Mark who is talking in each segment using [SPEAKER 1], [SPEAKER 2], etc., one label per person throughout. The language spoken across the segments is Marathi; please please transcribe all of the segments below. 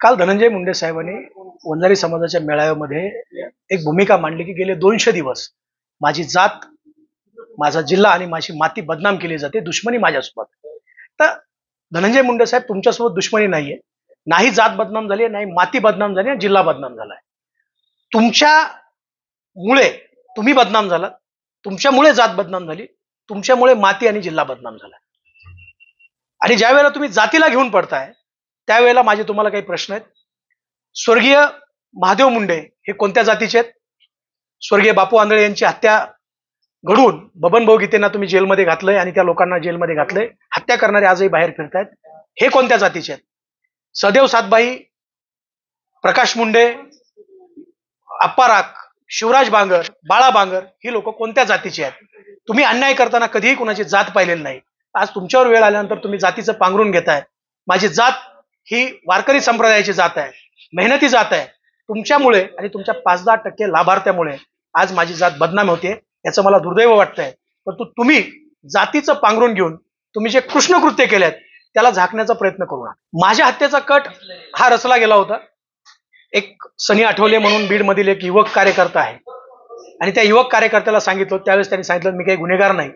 [SPEAKER 1] काल धनंजय मुंडे साहेबांनी वंजारी समाजाच्या मेळाव्यामध्ये एक भूमिका मांडली की गेले 200 दिवस माझी जात, माझा जिल्हा आणि माझी माती बदनाम केली जाते, दुश्मनी माझ्यासोबत. तर धनंजय मुंडे साहेब, तुमच्यासोबत दुश्मनी नाहीये, नाही जात बदनाम झाली, नाही माती बदनाम झाली, आणि जिल्हा बदनाम झालाय. तुमच्यामुळे तुम्ही बदनाम झालात, तुमच्यामुळे जात बदनाम झाली, तुमच्यामुळे माती आणि जिल्हा बदनाम झाला. आणि ज्या वेळेला तुम्ही जातीला घेऊन पडताय त्यावेळेला माझे तुम्हाला काही प्रश्न आहेत. स्वर्गीय महादेव मुंडे हे कोणत्या जातीचे आहेत? स्वर्गीय बापू आंधळे यांची हत्या घडून बबनभाऊ गीतेंना तुम्ही जेलमध्ये घातलंय आणि त्या लोकांना जेलमध्ये घातलंय. हत्या करणारे आजही बाहेर फिरतायत. हे कोणत्या जातीचे आहेत? सदैव सातबाई, प्रकाश मुंडे, अप्पा राख, शिवराज बांगर, बाळा बांगर ही लोक कोणत्या जातीची आहेत? तुम्ही अन्याय करताना कधीही कुणाची जात पाहिलेली नाही. आज तुमच्यावर वेळ आल्यानंतर तुम्ही जातीचं पांघरून घेताय. माझी जात ही वारकरी संप्रदायाची जात आहे, मेहनती जात आहे. तुमच्यामुळे आणि तुमच्या 5-10% लाभार्थ्यामुळे आज माझी जात बदनाम होते. याचं मला दुर्दैव वाटतंय. परंतु तुम्ही जातीचं पांघरून घेऊन तुम्ही जे कृष्णकृत्य केलेत त्याला झाकण्याचा प्रयत्न करू नका. माझ्या हत्येचा कट हा रचला गेला होता. एक सनी आठवले म्हणून बीडमधील एक युवक कार्यकर्ता आहे, आणि त्या युवक कार्यकर्त्याला सांगितलं, त्यावेळेस त्यांनी सांगितलं मी काही गुन्हेगार नाही,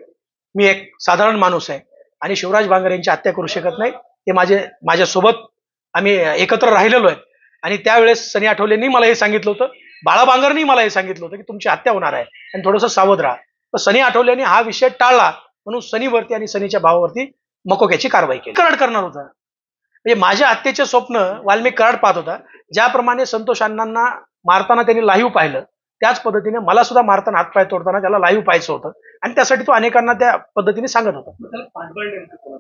[SPEAKER 1] मी एक साधारण माणूस आहे आणि शिवराज बांगर यांची हत्या करू शकत नाही. ते माझ्यासोबत आम्ही एकत्र राहिलेलो आहे. आणि त्यावेळेस सनी आठवलेंनी मला हे सांगितलं होतं, बाळा बांगरनी मला हे सांगितलं होतं की तुमची हत्या होणार आहे आणि थोडंसं सावध राहा. तर सनी आठवलेंनी हा विषय टाळला, म्हणून सनीवरती आणि सनीच्या भावावरती मकोक्याची कारवाई केली. कराड करणार होता. म्हणजे माझ्या हत्येचे स्वप्न वाल्मिक कराड पाहत होता. ज्याप्रमाणे संतोष अण्णांना मारताना त्यांनी लाईव्ह पाहिलं, त्याच पद्धतीने मला सुद्धा मारताना हातपाय तोडताना त्याला लाईव्ह पाहायचं होतं, आणि त्यासाठी तो अनेकांना त्या पद्धतीने सांगत होता.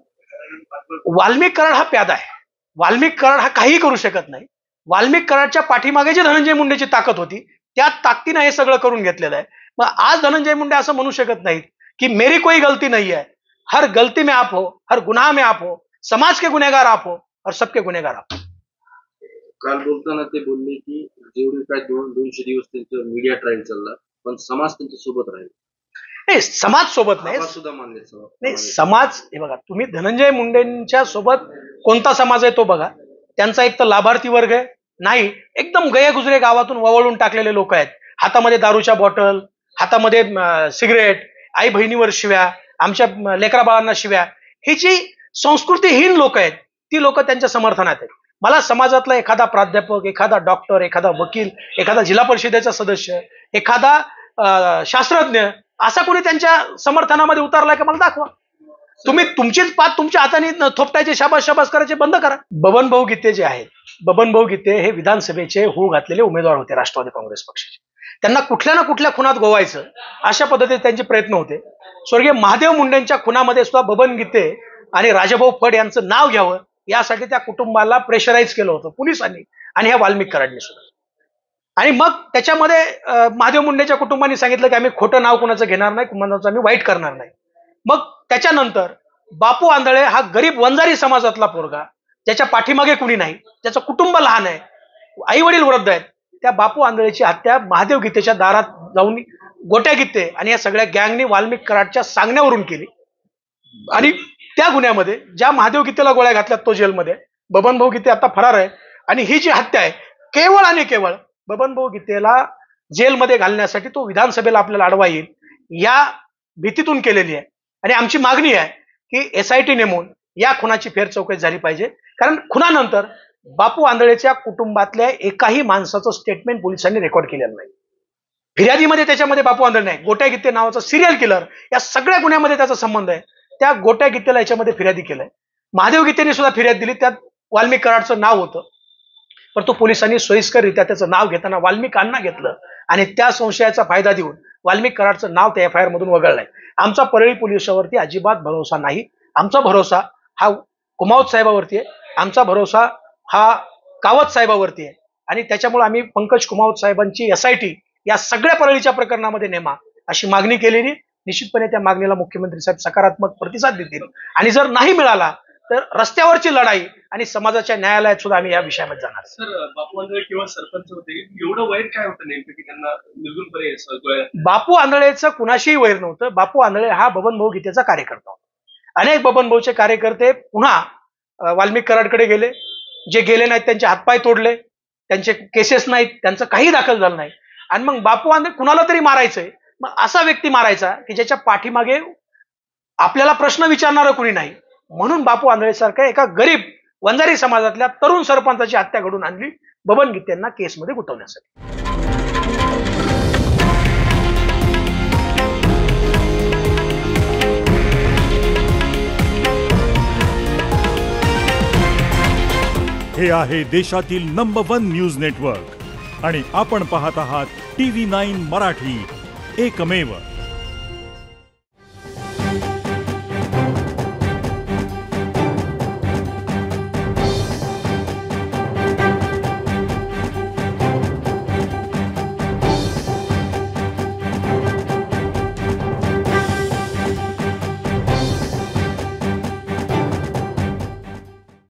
[SPEAKER 1] वाल्मिक कराड हा प्यादा आहे. वाल्मिक कराड हा काही करू शकत नाही. वाल्मिक कराडच्या पाठीमागे जी धनंजय मुंडेची ताकद होती त्या ताकदीने हे सगळं करून घेतलेलं आहे. मग आज धनंजय मुंडे असं म्हणू शकत नाहीत की मेरी कोई गलती नहीं है, हर गलती में आप हो, हर गुनाह में आप हो, समाज के गुनेगार आप हो और सबके गुनेगार आप हो.
[SPEAKER 2] काल बोलताना ते बोलले की जेवढे काय 200 दिवस त्यांचं मीडिया ट्रायल चालला, पण समाज त्यांच्या सोबत राहील.
[SPEAKER 1] नाही, समाज सोबत नाही,
[SPEAKER 2] सुद्धा मान्य
[SPEAKER 1] नाही. समाज हे बघा, तुम्ही धनंजय मुंडेंच्या सोबत कोणता समाज आहे तो बघा. त्यांचा एक तर लाभार्थी वर्ग आहे, नाही एकदम गयेगुजरे गावातून वळवून टाकलेले लोक आहेत. हातामध्ये दारूच्या बॉटल, हातामध्ये सिगरेट, आई बहिणीवर शिव्या, आमच्या लेकरा बाळांना शिव्या, ही जी संस्कृतीहीन लोक आहेत ती लोक त्यांच्या समर्थनात आहेत. मला समाजातला एखादा प्राध्यापक, एखादा डॉक्टर, एखादा वकील, एखादा जिल्हा परिषदेचा सदस्य, एखादा शास्त्रज्ञ असा कोणी त्यांच्या समर्थनामध्ये उतरलाय का मला दाखवा. तुम्ही तुमचीच पात तुमच्या हाताने थोपटायचे, शाबास शाबास करायचे बंद करा. बबनभाऊ गीते जे आहेत, बबनभाऊ गीते हे विधानसभेचे होऊ घातलेले उमेदवार होते राष्ट्रवादी काँग्रेस पक्षाचे. त्यांना कुठल्या ना कुठल्या खुनात गोवायचं अशा पद्धतीने त्यांचे प्रयत्न होते. स्वर्गीय महादेव मुंडेंच्या खुनामध्ये सुद्धा बबन गीते आणि राजाभाऊ फड यांचं नाव घ्यावं यासाठी त्या कुटुंबाला प्रेशराईज केलं होतं पोलिसांनी आणि ह्या वाल्मिक कराडने सुद्धा. आणि मग त्याच्यामध्ये महादेव मुंडेच्या कुटुंबाने सांगितलं की आम्ही खोटं नाव कुणाचं घेणार नाही, कुणाचं आम्ही वाईट करणार नाही. मग त्याच्यानंतर बापू आंधळे हा गरीब वंजारी समाजातला पोरगा, ज्याच्या पाठीमागे कुणी नाही, ज्याचं कुटुंब लहान आहे, आई वडील वृद्ध आहेत, त्या बापू आंधळेची हत्या महादेव गीतेच्या दारात जाऊन गोट्या गीते आणि या सगळ्या गँगनी वाल्मिक कराडच्या सांगण्यावरून केली. आणि त्या गुन्ह्यामध्ये ज्या महादेव गीतेला गोळ्या घातल्यात तो जेलमध्ये, बबनभाऊ गीते आता फरार आहे. आणि ही जी हत्या आहे केवळ आणि केवळ बबनभाऊ गीतेला जेलमध्ये घालण्यासाठी, तो विधानसभेला आपल्याला अडवा येईल या भीतीतून केलेली आहे. आणि आमची मागणी आहे की SIT नेमून या खुनाची फेरचौकशी झाली पाहिजे. कारण खुनानंतर बापू आंधळेच्या कुटुंबातल्या एकाही माणसाचं स्टेटमेंट पोलिसांनी रेकॉर्ड केलेलं नाही. फिर्यादीमध्ये त्याच्यामध्ये बापू आंधळे नाही. गोट्या गीते नावाचा सिरियल किलर या सगळ्या गुन्ह्यामध्ये त्याचा संबंध आहे. त्या गोट्या गीतेला याच्यामध्ये फिर्यादी केलंय. महादेव गीतेने सुद्धा फिर्याद दिली, त्यात वाल्मिक कराडचं नाव होतं, पण तो पोलिसांनी सोयीस्कररित्या त्याचं नाव घेताना वाल्मिकांना घेतलं आणि त्या संशयाचा फायदा देऊन वाल्मिक कराडचं नाव त्या FIR मधून वगळलंय. आमचा परळी पोलिसावरती अजिबात भरोसा नाही. आमचा भरोसा हा कुमावत साहेबावरती आहे, आमचा भरोसा हा कावत साहेबावरती आहे. आणि त्याच्यामुळे आम्ही पंकज कुमावत साहेबांची SIT या सगळ्या परळीच्या प्रकरणामध्ये नेमा अशी मागणी केलेली. निश्चितपणे त्या मागणीला मुख्यमंत्री साहेब सकारात्मक प्रतिसाद देतील. आणि जर नाही मिळाला तर रस्त्यावरची लढाई आणि समाजाच्या न्यायालयात सुद्धा आम्ही या विषयामध्ये जाणार.
[SPEAKER 3] सर, बापू आंधळे केवळ सरपंच होते, एवढं वैर काय होतं नेमकं की त्यांना निर्गुणपणे?
[SPEAKER 1] बापू आंधळेचं कुणाशीही वैर नव्हतं. बापू आंधळे हा बबनभाऊ गीतेचा कार्यकर्ता होता. अनेक बबनभाऊचे कार्यकर्ते पुन्हा वाल्मिक कराडकडे गेले, जे गेले नाहीत त्यांचे हातपाय तोडले, त्यांचे केसेस नाहीत, त्यांचं काही दाखल झालं नाही. आणि मग बापू आंधळे कुणाला तरी मारायचंय, मग असा व्यक्ती मारायचा की ज्याच्या पाठीमागे आपल्याला प्रश्न विचारणारं कुणी नाही. म्हणून बापू आंधळे सारख्या एका गरीब वंजारी समाजातल्या तरुण सरपंचाची हत्या घडून आणली बबन गीतेंना केसमध्ये गुंतवण्यासाठी.
[SPEAKER 4] हे आहे देशातील नंबर 1 न्यूज नेटवर्क आणि आपण पाहत आहात TV9 मराठी, एकमेव.